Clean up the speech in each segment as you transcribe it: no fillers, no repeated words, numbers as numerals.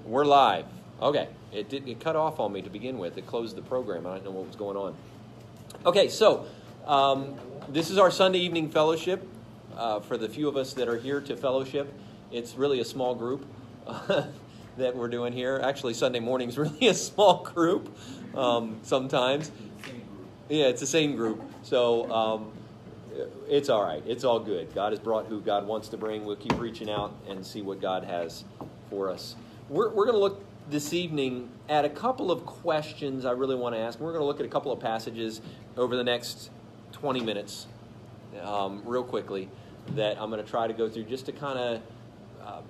We're live. Okay. It cut off on me to begin with. It closed the program. I didn't know what was going on. Okay, so this is our Sunday evening fellowship. For the few of us that are here to fellowship, it's really a small group that we're doing here. Actually, Sunday morning is really a small group sometimes. Yeah, it's the same group. So it's all right. It's all good. God has brought who God wants to bring. We'll keep reaching out and see what God has for us. We're going to look this evening at a couple of questions I really want to ask. We're going to look at a couple of passages over the next 20 minutes, real quickly, that I'm going to try to go through just to kind of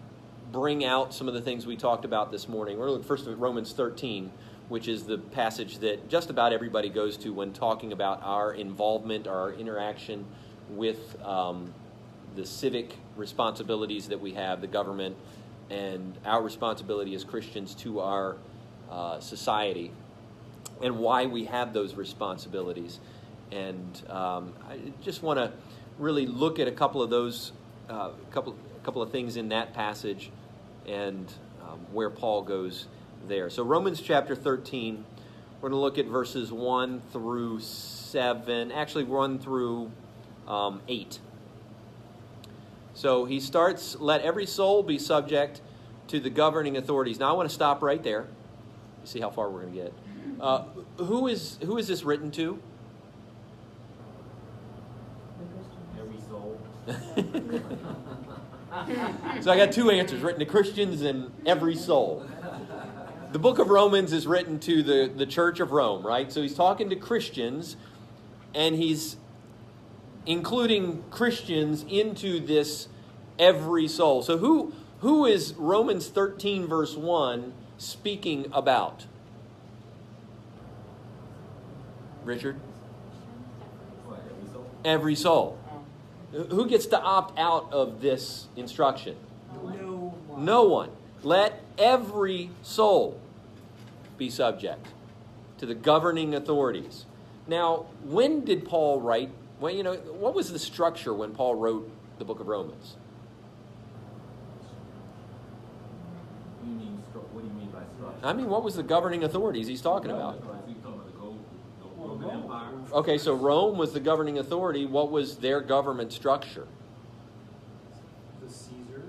bring out some of the things we talked about this morning. We're going to look first at Romans 13, which is the passage that just about everybody goes to when talking about our involvement, our interaction with the civic responsibilities that we have, the government, and our responsibility as Christians to our society, and why we have those responsibilities. And I just want to really look at a couple of those, couple of things in that passage, and where Paul goes there. So Romans chapter 13, we're going to look at verses 1 through 7, actually 1 through 8. So he starts, let every soul be subject to the governing authorities. Now I want to stop right there. See how far we're going to get. Who is this written to? Every soul. So I got two answers, written to Christians and every soul. The book of Romans is written to the church of Rome, right? So he's talking to Christians, and he's including Christians into this every soul. So who is Romans 13 verse 1 speaking about? Richard? What, every soul? Every soul. Who gets to opt out of this instruction? No one. Let every soul be subject to the governing authorities. Now, when did Paul write? Well, what was the structure when Paul wrote the book of Romans? What do you mean by structure? I mean, what was the governing authorities he's talking about? He's talking about the Roman Empire. Okay, so Rome was the governing authority. What was their government structure? The Caesar,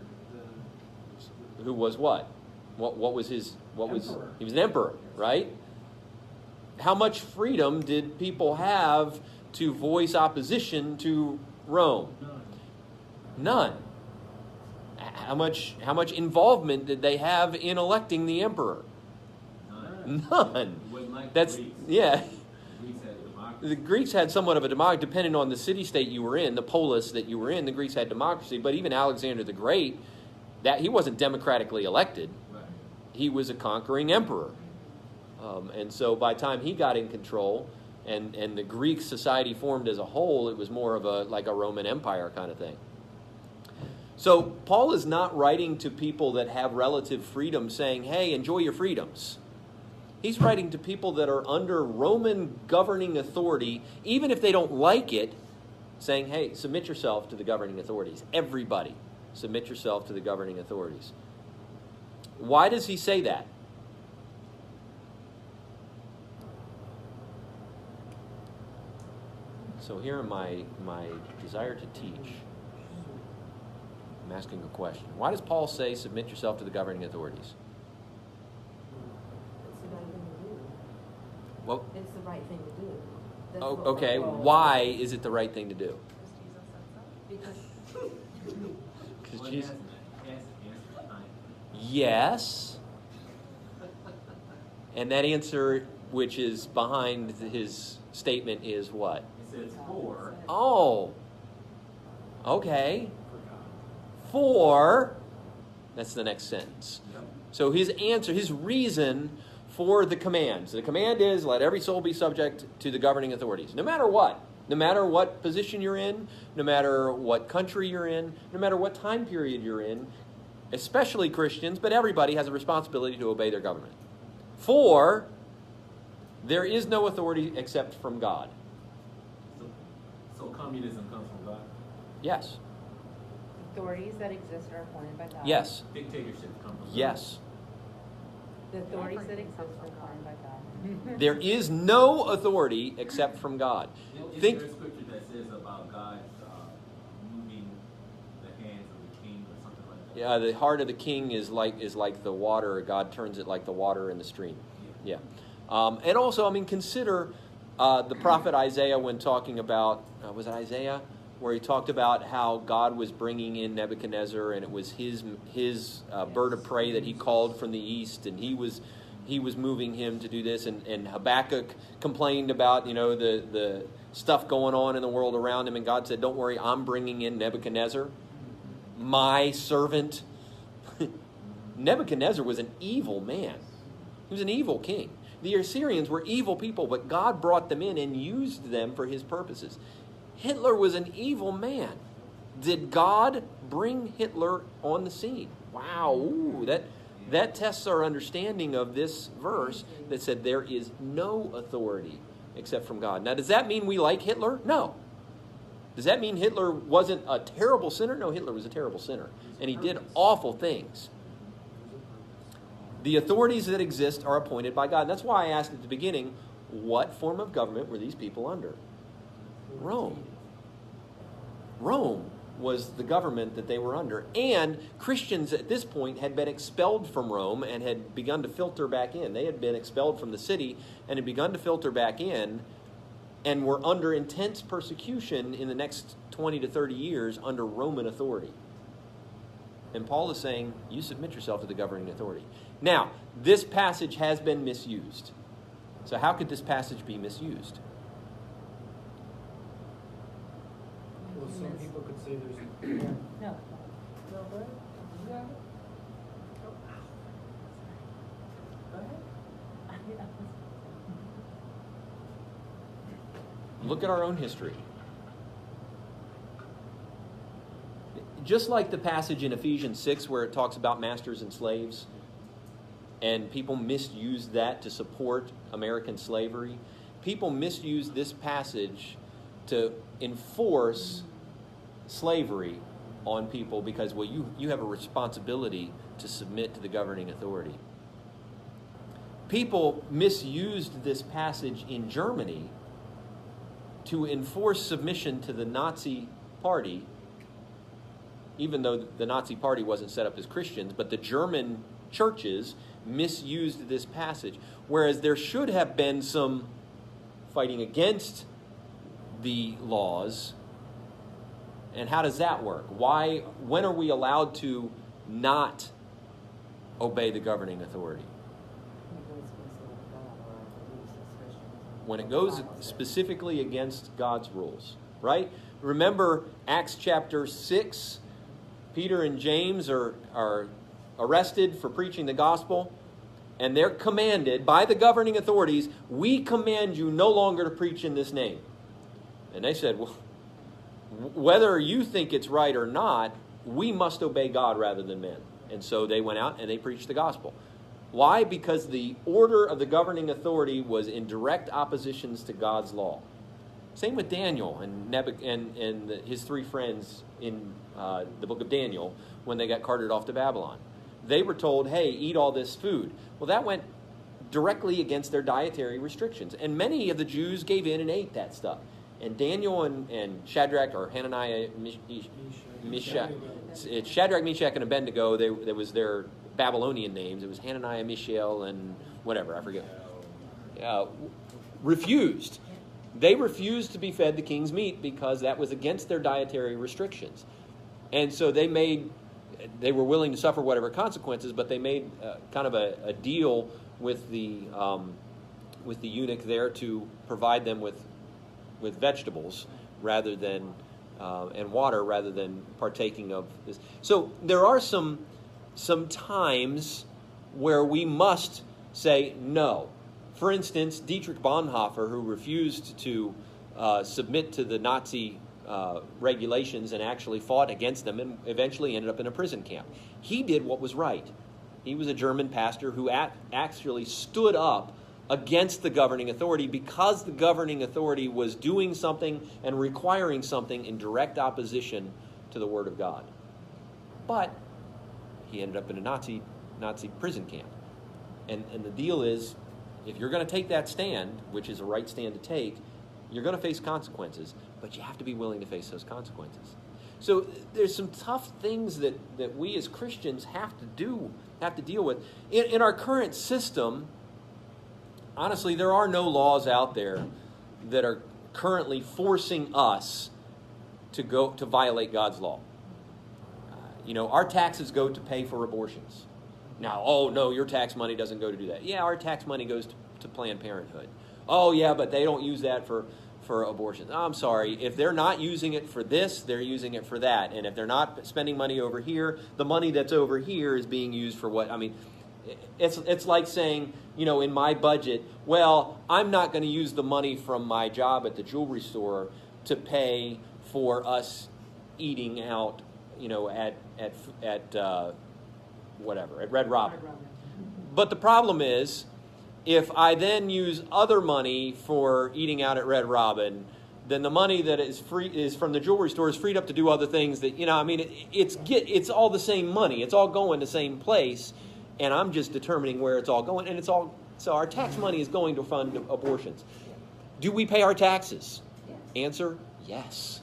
Who was what? What was his? Emperor. He was an emperor, right? How much freedom did people have to voice opposition to Rome? None. How much involvement did they have in electing the emperor? None. It wasn't like That's the Greeks. yeah. Greeks had a democracy. The Greeks had somewhat of a democracy, depending on the city-state you were in, the polis that you were in. The Greeks had democracy, but even Alexander the Great, that he wasn't democratically elected. Right. He was a conquering emperor. And so by the time he got in control and the Greek society formed as a whole, it was more of like a Roman Empire kind of thing. So Paul is not writing to people that have relative freedom saying, hey, enjoy your freedoms. He's writing to people that are under Roman governing authority, even if they don't like it, saying, hey, submit yourself to the governing authorities. Everybody, submit yourself to the governing authorities. Why does he say that? So here in my desire to teach, I'm asking a question. Why does Paul say submit yourself to the governing authorities? It's the right thing to do. Well, It's the right thing to do. That's oh, what okay, Paul- why is it the right thing to do? Because Because Well, Jesus. answer behind it. Yes. And that answer, which is behind his statement, is what? It says for. Oh. Okay. For. That's the next sentence. Yep. So his answer, his reason for the command. So the command is, let every soul be subject to the governing authorities. No matter what. No matter what position you're in, no matter what country you're in, no matter what time period you're in, especially Christians, but everybody has a responsibility to obey their government. For there is no authority except from God. So communism comes from God. Yes. Authorities that exist are appointed by God. Yes. Dictatorship comes from God. Yes. The authorities that exist are defined by God. There is no authority except from God. Is Think. there a scripture that says about God moving the hands of the king or something like that? Yeah, the heart of the king is like the water. God turns it like the water in the stream. Yeah. And also, I mean, consider the prophet Isaiah when talking about, was it Isaiah? Where he talked about how God was bringing in Nebuchadnezzar, and it was his bird of prey that he called from the east, and he was moving him to do this. And Habakkuk complained about, the stuff going on in the world around him, and God said, "Don't worry, I'm bringing in Nebuchadnezzar, my servant." Nebuchadnezzar was an evil man. He was an evil king. The Assyrians were evil people, but God brought them in and used them for his purposes. Hitler was an evil man. Did God bring Hitler on the scene? Wow, ooh, that tests our understanding of this verse that said there is no authority except from God. Now, does that mean we like Hitler? No. Does that mean Hitler wasn't a terrible sinner? No, Hitler was a terrible sinner, and he did awful things. The authorities that exist are appointed by God. And that's why I asked at the beginning, what form of government were these people under? Rome. Rome was the government that they were under. And Christians at this point had been expelled from Rome and had begun to filter back in. They had been expelled from the city and had begun to filter back in and were under intense persecution in the next 20 to 30 years under Roman authority. And Paul is saying, you submit yourself to the governing authority. Now, this passage has been misused. So how could this passage be misused? Well, some people could say there's No. No, go ahead. You got it? Go ahead. Look at our own history. Just like the passage in Ephesians 6 where it talks about masters and slaves, and people misused that to support American slavery, people misused this passage to enforce slavery on people because, well, you have a responsibility to submit to the governing authority. People misused this passage in Germany to enforce submission to the Nazi Party, even though the Nazi Party wasn't set up as Christians, but the German churches misused this passage. Whereas there should have been some fighting against the laws. And how does that work? When are we allowed to not obey the governing authority? When it goes specifically against God's rules, right? Remember Acts chapter 6, Peter and James are arrested for preaching the gospel, and they're commanded by the governing authorities, we command you no longer to preach in this name. And they said, well, whether you think it's right or not, we must obey God rather than men. And so they went out and they preached the gospel. Why? Because the order of the governing authority was in direct opposition to God's law. Same with Daniel and his three friends in the book of Daniel when they got carted off to Babylon. They were told, hey, eat all this food. Well, that went directly against their dietary restrictions. And many of the Jews gave in and ate that stuff. And Daniel and Shadrach, or Hananiah, Meshach, it's Shadrach, Meshach, and Abednego. There was their Babylonian names. It was Hananiah, Mishael, and whatever, I forget. Refused. They refused to be fed the king's meat because that was against their dietary restrictions. And so they were willing to suffer whatever consequences, but they made kind of a deal with the eunuch there to provide them with vegetables rather than and water rather than partaking of this. So there are some times where we must say no. For instance, Dietrich Bonhoeffer, who refused to submit to the Nazi regulations and actually fought against them and eventually ended up in a prison camp. He did what was right. He was a German pastor who actually stood up against the governing authority because the governing authority was doing something and requiring something in direct opposition to the Word of God. But he ended up in a Nazi prison camp. And the deal is, if you're going to take that stand, which is a right stand to take, you're going to face consequences, but you have to be willing to face those consequences. So there's some tough things that we as Christians have to deal with. In our current system, honestly, there are no laws out there that are currently forcing us to violate God's law. Our taxes go to pay for abortions. Now, oh no, your tax money doesn't go to do that. Yeah, our tax money goes to Planned Parenthood. Oh yeah, but they don't use that for abortions. I'm sorry, if they're not using it for this, they're using it for that. And if they're not spending money over here, the money that's over here is being used for what? I mean, it's like saying, in my budget, well, I'm not going to use the money from my job at the jewelry store to pay for us eating out, at Red Robin. But the problem is, if I then use other money for eating out at Red Robin, then the money that is from the jewelry store is freed up to do other things that, it's all the same money. It's all going to the same place, and I'm just determining where it's all going. And so our tax money is going to fund abortions. Do we pay our taxes? Yes. Answer, yes.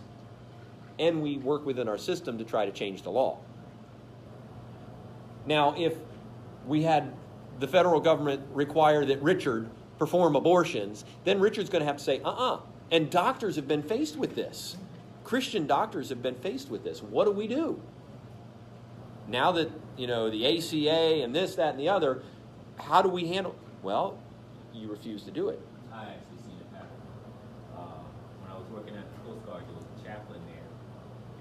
And we work within our system to try to change the law. Now, if we had the federal government require that Richard perform abortions, then Richard's going to have to say, And doctors have been faced with this. Christian doctors have been faced with this. What do we do? Now that, the ACA and this, that, and the other, how do we handle? Well, you refuse to do it. I actually seen it happen. When I was working at the Coast Guard, there was a chaplain there,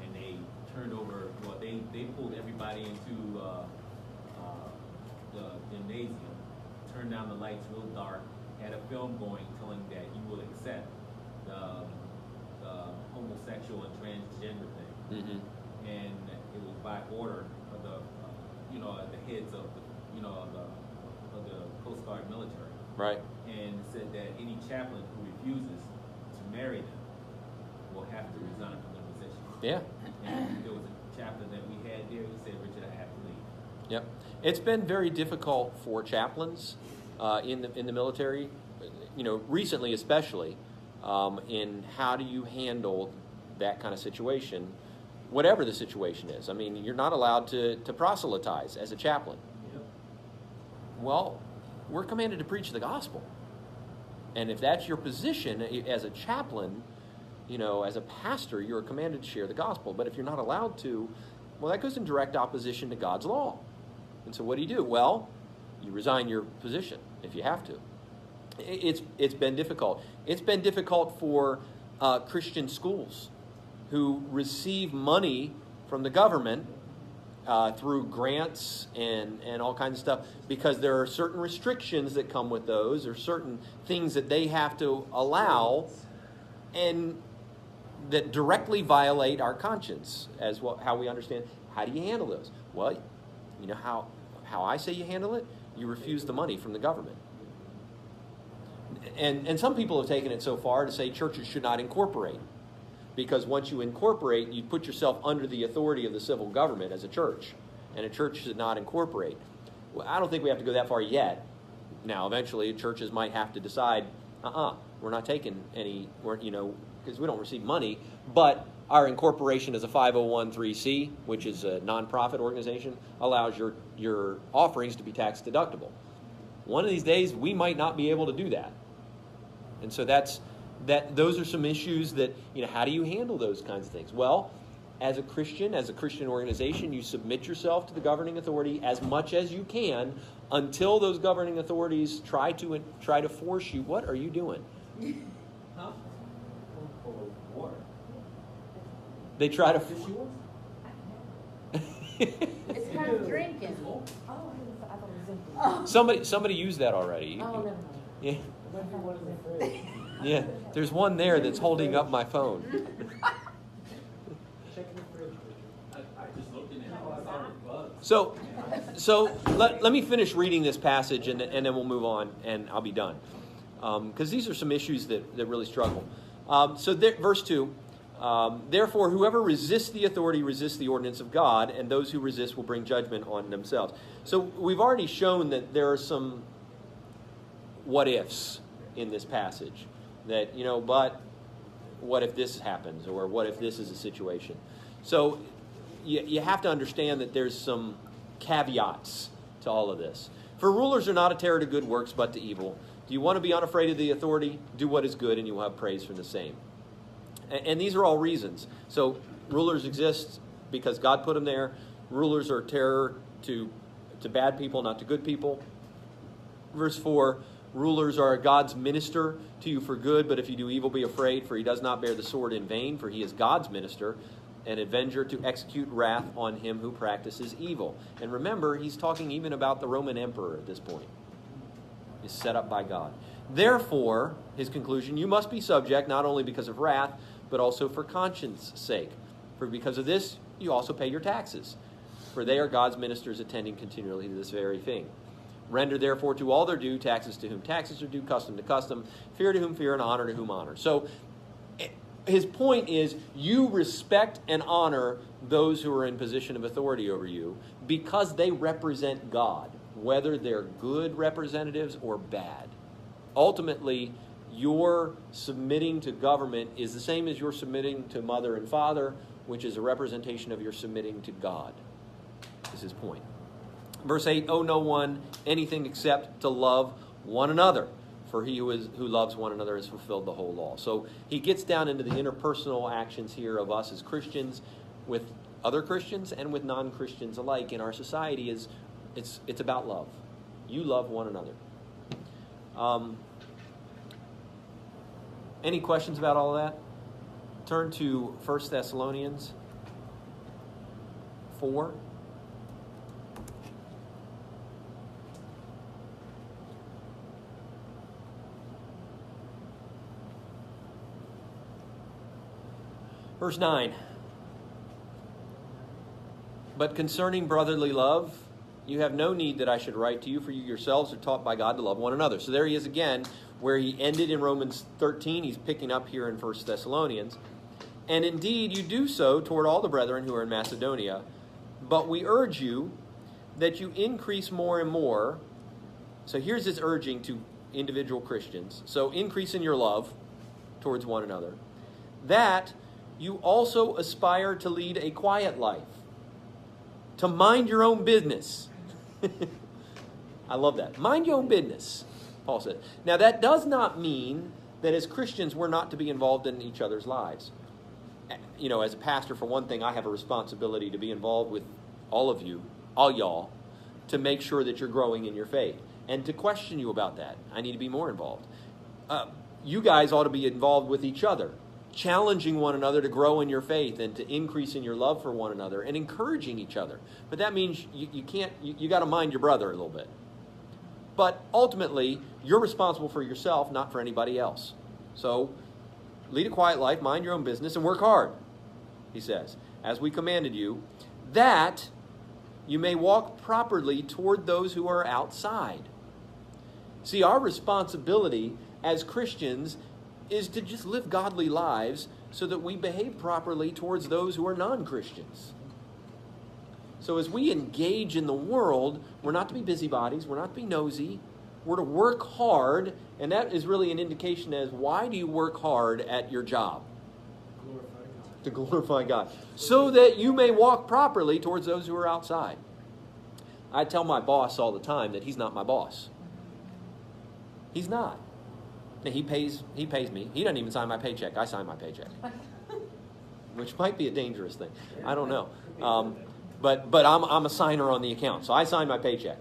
and they turned over, they pulled everybody into the gymnasium, turned down the lights real dark, had a film going telling that you will accept the homosexual and transgender thing. Mm-hmm. And it was by order of the heads of the Coast Guard military. Right. And said that any chaplain who refuses to marry them will have to resign from their position. Yeah. And there was a chaplain that we had there who said, Richard, I have to leave. Yep. It's been very difficult for chaplains in the military, recently especially, in how do you handle that kind of situation, whatever the situation is. I mean, you're not allowed to proselytize as a chaplain. Yep. Well, we're commanded to preach the gospel. And if that's your position as a chaplain, as a pastor, you're commanded to share the gospel. But if you're not allowed to, well, that goes in direct opposition to God's law. And so what do? Well, you resign your position if you have to. It's been difficult. It's been difficult for Christian schools who receive money from the government through grants and all kinds of stuff, because there are certain restrictions that come with those, or certain things that they have to allow, and that directly violate our conscience as well, how we understand. How do you handle those? Well, how I say you handle it? You refuse the money from the government. And some people have taken it so far to say churches should not incorporate, because once you incorporate, you put yourself under the authority of the civil government as a church, and a church should not incorporate. Well, I don't think we have to go that far yet. Now, eventually, churches might have to decide, we're not taking any, because we don't receive money, but our incorporation as a 501(c)(3), which is a nonprofit organization, allows your offerings to be tax deductible. One of these days, we might not be able to do that. And so those are some issues that, how do you handle those kinds of things? Well, as a Christian organization, you submit yourself to the governing authority as much as you can until those governing authorities try to force you. What are you doing? Huh? Water. They try to. It's kind of drinking. Oh, I thought it was empty. Somebody used that already. Oh, never mind. Yeah. Might be one in the fridge. Yeah. There's one there that's holding up my phone. Check in the fridge, Richard. I just looked in there. I saw the bugs. So let me finish reading this passage, and then we'll move on, and I'll be done. Because these are some issues that really struggle. Verse 2, Therefore, whoever resists the authority resists the ordinance of God, and those who resist will bring judgment on themselves. So we've already shown that there are some what-ifs in this passage. That, but what if this happens, or what if this is a situation? So you have to understand that there's some caveats to all of this. For rulers are not a terror to good works, but to evil. Do you want to be unafraid of the authority? Do what is good, and you will have praise from the same. And these are all reasons. So rulers exist because God put them there. Rulers are terror to bad people, not to good people. Verse 4, rulers are God's minister to you for good, but if you do evil, be afraid, for he does not bear the sword in vain, for he is God's minister, an avenger to execute wrath on him who practices evil. And remember, he's talking even about the Roman emperor at this point. Is set up by God. Therefore, his conclusion, you must be subject not only because of wrath, but also for conscience' sake. For because of this, you also pay your taxes. For they are God's ministers attending continually to this very thing. Render therefore to all their due, taxes to whom taxes are due, custom to custom, fear to whom fear, and honor to whom honor. So his point is, you respect and honor those who are in position of authority over you because they represent God, whether they're good representatives or bad. Ultimately, your submitting to government is the same as your submitting to mother and father, which is a representation of your submitting to God, is his point. Verse 8, owe no one anything except to love one another, for he who loves one another has fulfilled the whole law. So he gets down into the interpersonal actions here of us as Christians with other Christians and with non-Christians alike in our society. It's about love. You love one another. Any questions about all of that? Turn to 1 Thessalonians 4. Verse 9. But concerning brotherly love, you have no need that I should write to you, for you yourselves are taught by God to love one another. So there he is again, where he ended in Romans 13. He's picking up here in 1 Thessalonians. And indeed, you do so toward all the brethren who are in Macedonia. But we urge you that you increase more and more. So here's his urging to individual Christians. So increase in your love towards one another. That you also aspire to lead a quiet life, to mind your own business. I love that. Mind your own business, Paul said. Now, that does not mean that as Christians we're not to be involved in each other's lives. As a pastor, for one thing, I have a responsibility to be involved with all of you, all y'all, to make sure that you're growing in your faith and to question you about that. I need to be more involved. You guys ought to be involved with each other, challenging one another to grow in your faith and to increase in your love for one another and encouraging each other. But that means you got to mind your brother a little bit. But ultimately, you're responsible for yourself, not for anybody else. So lead a quiet life, mind your own business, and work hard, he says, as we commanded you, that you may walk properly toward those who are outside. See, our responsibility as Christians is to just live godly lives so that we behave properly towards those who are non-Christians. So as we engage in the world, we're not to be busybodies, we're not to be nosy, we're to work hard, and that is really an indication as why do you work hard at your job? To glorify God. So that you may walk properly towards those who are outside. I tell my boss all the time that he's not my boss. He's not. He pays me. He doesn't even sign my paycheck. I sign my paycheck. Which might be a dangerous thing. I don't know. But I'm a signer on the account, so I sign my paycheck.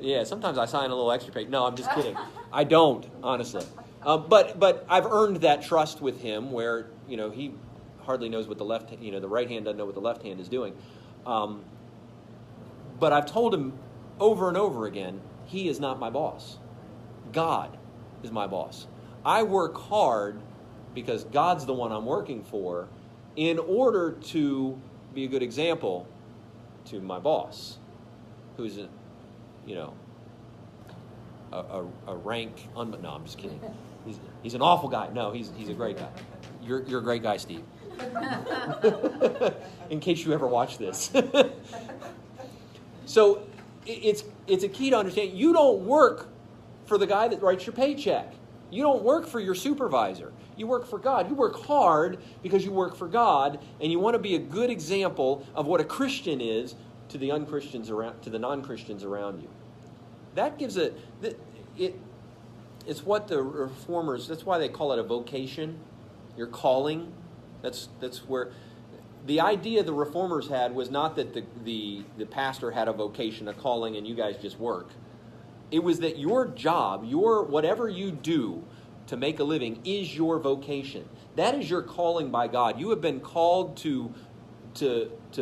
Yeah, sometimes I sign a little extra pay. No, I'm just kidding. I don't, honestly. But I've earned that trust with him where, he hardly knows what the right hand doesn't know what the left hand is doing. But I've told him over and over again, he is not my boss. God is my boss. I work hard because God's the one I'm working for in order to be a good example to my boss, who's a rank, no, I'm just kidding. He's an awful guy. No, he's a great guy. You're a great guy, Steve. In case you ever watch this. So it's a key to understand. You don't work for the guy that writes your paycheck. You don't work for your supervisor. You work for God. You work hard because you work for God, and you want to be a good example of what a Christian is to the non-Christians around you. That gives it's what the Reformers, that's why they call it a vocation, your calling. That's where the idea the Reformers had was not that the pastor had a vocation, a calling, and you guys just work. It was that your job, whatever you do to make a living is your vocation. That is your calling by God. You have been called to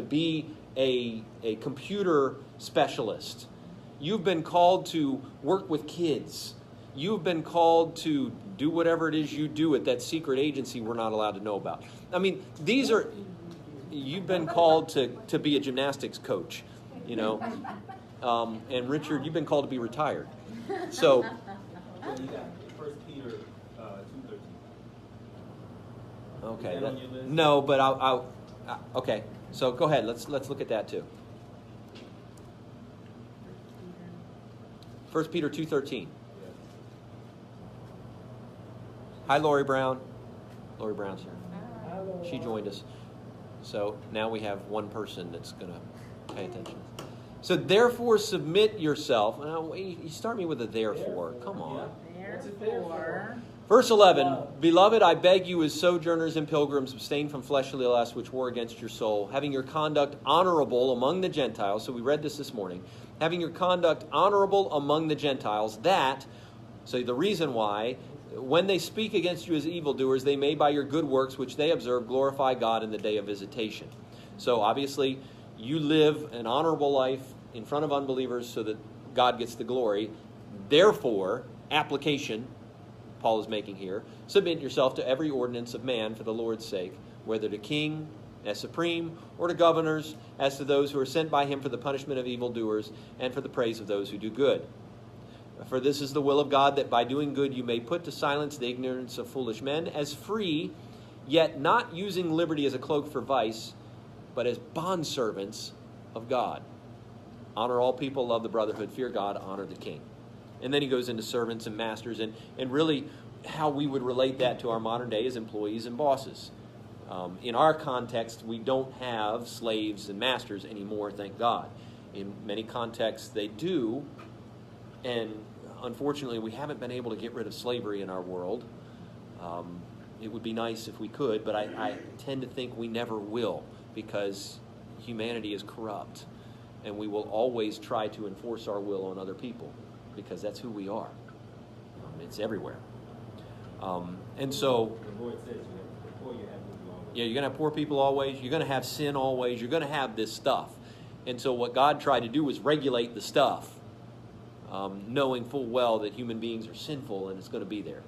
be a computer specialist. You've been called to work with kids. You've been called to do whatever it is you do at that secret agency we're not allowed to know about. I mean, you've been called to be a gymnastics coach, you know. And Richard, you've been called to be retired. So, Well, you got 1 Peter 2:13. okay. Is that on your list? No, but okay. So go ahead. Let's look at that too. 1 Peter 2:13. Hi, Lori Brown. Lori Brown's here. She joined us. So now we have one person that's going to pay attention. So therefore submit yourself. Now, you start me with a therefore. Come on. Therefore. Verse 11, Beloved, I beg you as sojourners and pilgrims, abstain from fleshly lusts which war against your soul, having your conduct honorable among the Gentiles. So we read this morning. Having your conduct honorable among the Gentiles, so the reason why, when they speak against you as evildoers, they may by your good works which they observe glorify God in the day of visitation. So obviously, you live an honorable life in front of unbelievers so that God gets the glory. Therefore, application, Paul is making here, submit yourself to every ordinance of man for the Lord's sake, whether to king as supreme or to governors as to those who are sent by him for the punishment of evildoers and for the praise of those who do good. For this is the will of God, that by doing good you may put to silence the ignorance of foolish men, as free, yet not using liberty as a cloak for vice, but as bondservants of God. Honor all people, love the brotherhood, fear God, honor the king. And then he goes into servants and masters, and really how we would relate that to our modern day as employees and bosses. In our context, we don't have slaves and masters anymore, thank God. In many contexts, they do, and unfortunately, we haven't been able to get rid of slavery in our world. It would be nice if we could, but I tend to think we never will, because humanity is corrupt, and we will always try to enforce our will on other people, because that's who we are. It's everywhere. And so, The Lord says the poor you have with you always. yeah, you're going to have poor people always. You're going to have sin always. You're going to have this stuff. And so what God tried to do was regulate the stuff, knowing full well that human beings are sinful and it's going to be there.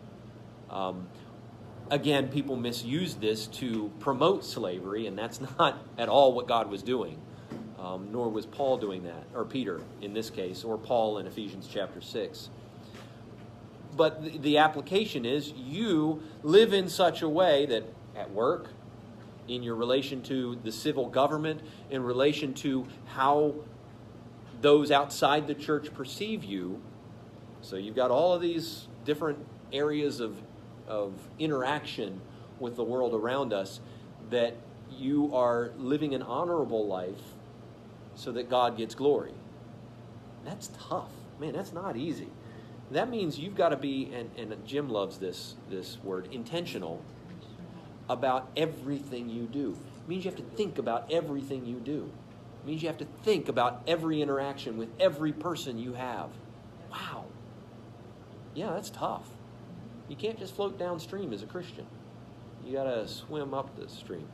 Again, people misuse this to promote slavery, and that's not at all what God was doing. Nor was Paul doing that, or Peter in this case, or Paul in Ephesians chapter 6. But the application is you live in such a way that at work, in your relation to the civil government, in relation to how those outside the church perceive you. So you've got all of these different areas of interaction with the world around us, that you are living an honorable life so that God gets glory. That's tough. Man, that's not easy. That means you've got to be, and Jim loves this word, intentional about everything you do. It means you have to think about everything you do. It means you have to think about every interaction with every person you have. Wow. Yeah, that's tough. You can't just float downstream as a Christian. You got to swim up the stream.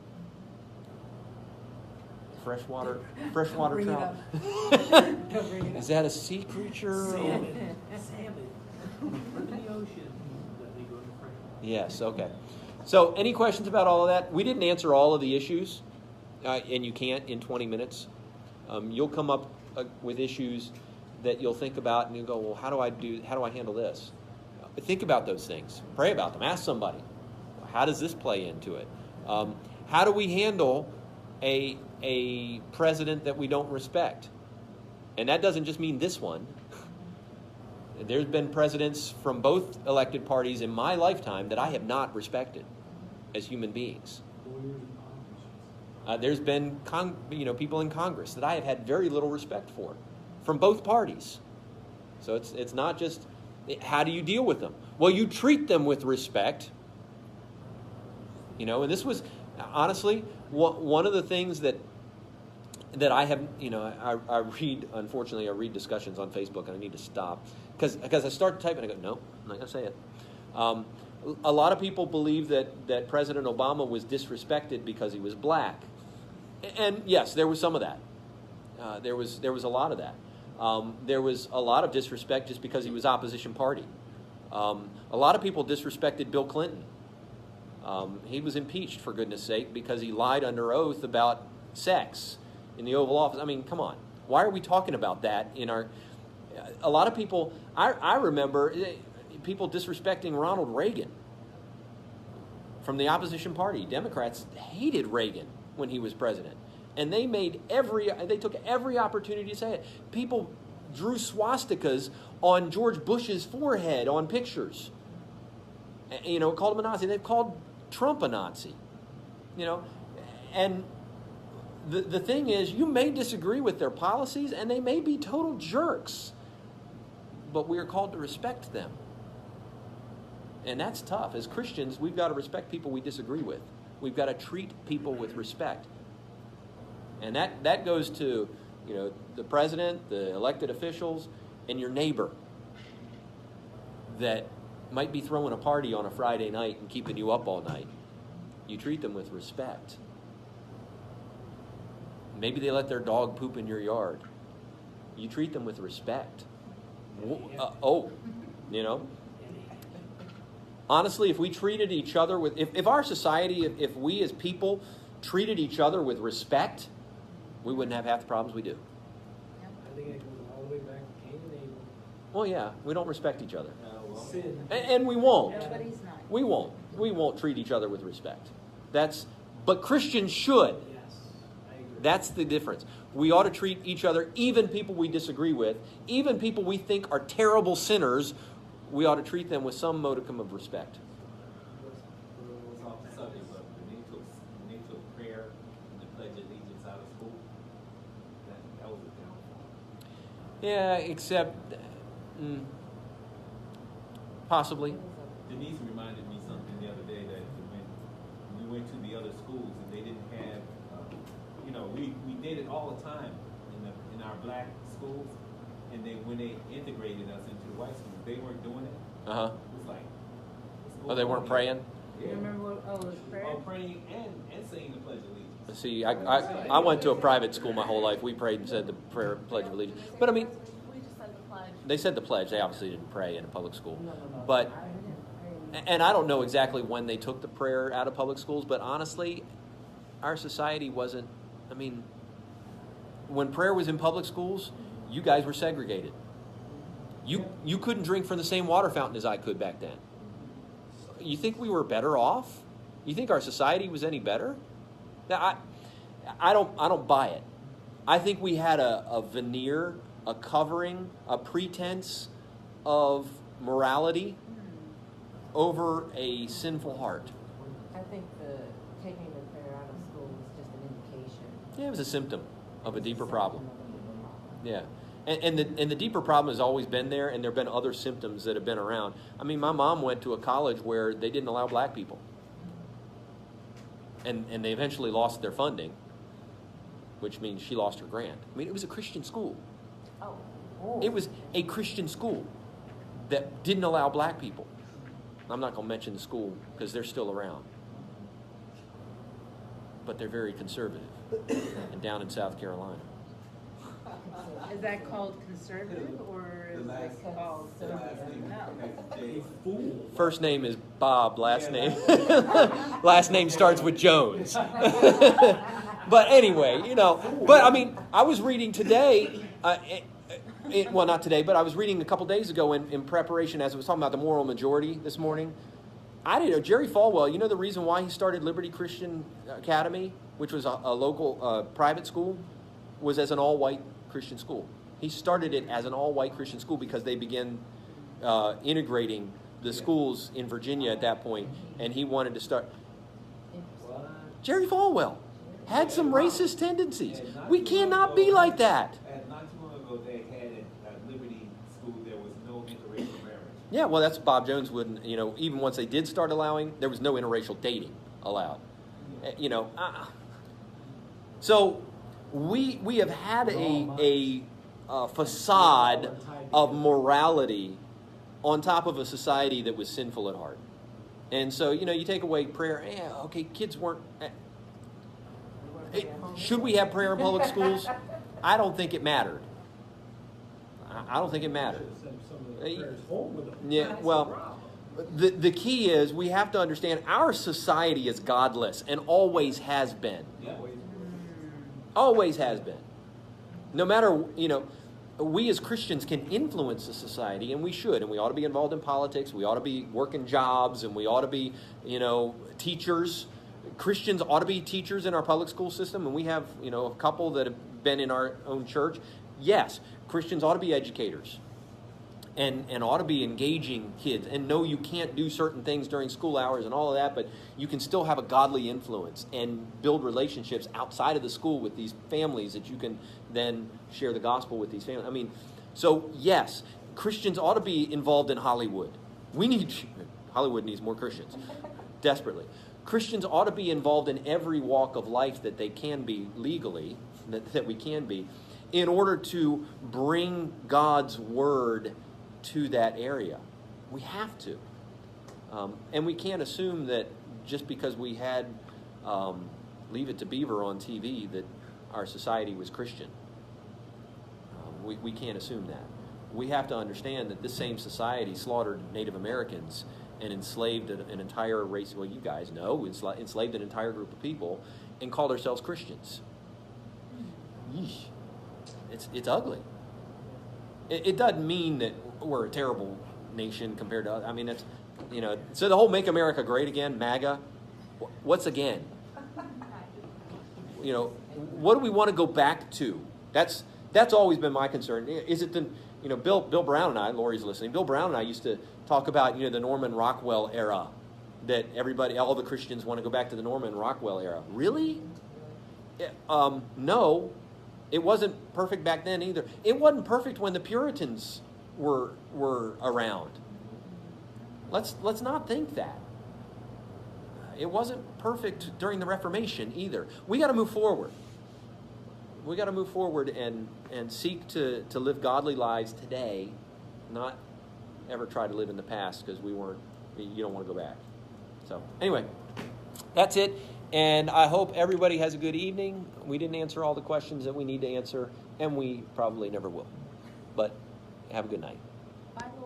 Freshwater trout. Is that a sea creature? Salmon. From the ocean. They go to fresh water. Yes, okay. So any questions about all of that? We didn't answer all of the issues, and you can't in 20 minutes. You'll come up with issues that you'll think about, and you'll go, well, how do I handle this? think about those things. Pray about them. Ask somebody, how does this play into it? How do we handle a president that we don't respect? And that doesn't just mean this one. There's been presidents from both elected parties in my lifetime that I have not respected as human beings. There's been people in Congress that I have had very little respect for from both parties. So it's not just how do you deal with them? Well, you treat them with respect. And this was honestly one of the things that I have, I read discussions on Facebook, and I need to stop because I start typing and I go, no, I'm not going to say it. A lot of people believe that President Obama was disrespected because he was black. And yes, there was some of that. There was a lot of that. There was a lot of disrespect just because he was opposition party. A lot of people disrespected Bill Clinton. He was impeached, for goodness sake, because he lied under oath about sex in the Oval Office. I mean, come on. Why are we talking about that in our... A lot of people... I remember people disrespecting Ronald Reagan from the opposition party. Democrats hated Reagan when he was president. And they took every opportunity to say it. People drew swastikas on George Bush's forehead on pictures. Called him a Nazi. They've called Trump a Nazi. And the thing is, you may disagree with their policies, and they may be total jerks. But we are called to respect them. And that's tough. As Christians, we've got to respect people we disagree with. We've got to treat people with respect. And that goes to, the president, the elected officials, and your neighbor that might be throwing a party on a Friday night and keeping you up all night. You treat them with respect. Maybe they let their dog poop in your yard. You treat them with respect. Honestly, if we treated each other with... If our society, if we as people treated each other with respect, we wouldn't have half the problems we do. I think it goes all the way back to Cain and Abel. Well, yeah, we don't respect each other. Sin. And we won't. Nobody's nice. We won't. We won't treat each other with respect. But Christians should. Yes, I agree. That's the difference. We ought to treat each other, even people we disagree with, even people we think are terrible sinners, we ought to treat them with some modicum of respect. It's off the subject, but when they took prayer and the Pledge of Allegiance out of school, that was a downfall. Yeah, except possibly. Denise reminded me something the other day that when we went to the other schools and they didn't have, we did it all the time in our black schools, and when they integrated us into the white schools, they weren't doing it. Uh-huh. It was like, what's going Oh, they weren't on praying? here? You remember what? Oh, it was prayer? Oh, praying and saying the Pledge of Allegiance. See, I went to a private school my whole life. We prayed and said the prayer, Pledge of Allegiance. But I mean, We just said the pledge. they said the pledge. They obviously didn't pray in a public school. No. But, and I don't know exactly when they took the prayer out of public schools, but honestly, our society wasn't, when prayer was in public schools, you guys were segregated. You couldn't drink from the same water fountain as I could back then. You think we were better off? You think our society was any better? Now, I don't buy it. I think we had a veneer, a covering, a pretense of morality over a sinful heart. I think taking the prayer out of school was just an indication. Yeah, it was a symptom of a deeper problem. Yeah. And the deeper problem has always been there, and there have been other symptoms that have been around. My mom went to a college where they didn't allow black people. And they eventually lost their funding, which means she lost her grant. It was a Christian school. Oh. It was a Christian school that didn't allow black people. I'm not going to mention the school because they're still around. But they're very conservative and down in South Carolina. Is that called conservative or is it called no? First name is Bob, last name last name starts with Jones. But anyway, but I was reading today, Well, not today, but I was reading a couple days ago in preparation as it was talking about the moral majority this morning. I didn't know Jerry Falwell. You know the reason why he started Liberty Christian Academy, which was a local private school, was as an all-white Christian school. He started it as an all-white Christian school because they began integrating the schools in Virginia at that point, and he wanted to start. Jerry Falwell had some racist tendencies. We cannot be like that. Not too long ago, they had at Liberty School, there was no interracial marriage. Yeah, well, that's Bob Jones wouldn't, even once they did start allowing, there was no interracial dating allowed. So we have had a facade of morality on top of a society that was sinful at heart. And so, you take away prayer, okay, kids weren't... should we have prayer in public schools? I don't think it mattered. I don't think it mattered. Yeah, well, the key is we have to understand our society is godless and always has been. Always has been. No matter, we as Christians can influence the society, and we should, and we ought to be involved in politics, we ought to be working jobs, and we ought to be, teachers. Christians ought to be teachers in our public school system, and we have, a couple that have been in our own church. Yes, Christians ought to be educators and ought to be engaging kids. And no, you can't do certain things during school hours and all of that, but you can still have a godly influence and build relationships outside of the school with these families that you can then share the gospel with these families. So yes, Christians ought to be involved in Hollywood. Hollywood needs more Christians, desperately. Christians ought to be involved in every walk of life that they can be legally, that we can be, in order to bring God's word to that area. We have to. And we can't assume that just because we had Leave It to Beaver on TV that our society was Christian. We can't assume that. We have to understand that this same society slaughtered Native Americans and enslaved an entire race, well, you guys know, enslaved an entire group of people and called ourselves Christians. Yeesh. It's ugly. It doesn't mean that we're a terrible nation compared to others. It's, so the whole Make America Great Again, MAGA, what's again? What do we want to go back to? That's always been my concern. Is it Bill Brown and I, Lori's listening, Bill Brown and I used to talk about, the Norman Rockwell era, that all the Christians want to go back to the Norman Rockwell era. Really? No. It wasn't perfect back then either. It wasn't perfect when the Puritans were around. Let's not think that. It wasn't perfect during the Reformation either. We got to move forward. We got to move forward and seek to live godly lives today, not ever try to live in the past because you don't want to go back. So anyway, that's it. And I hope everybody has a good evening. We didn't answer all the questions that we need to answer, and we probably never will. But have a good night.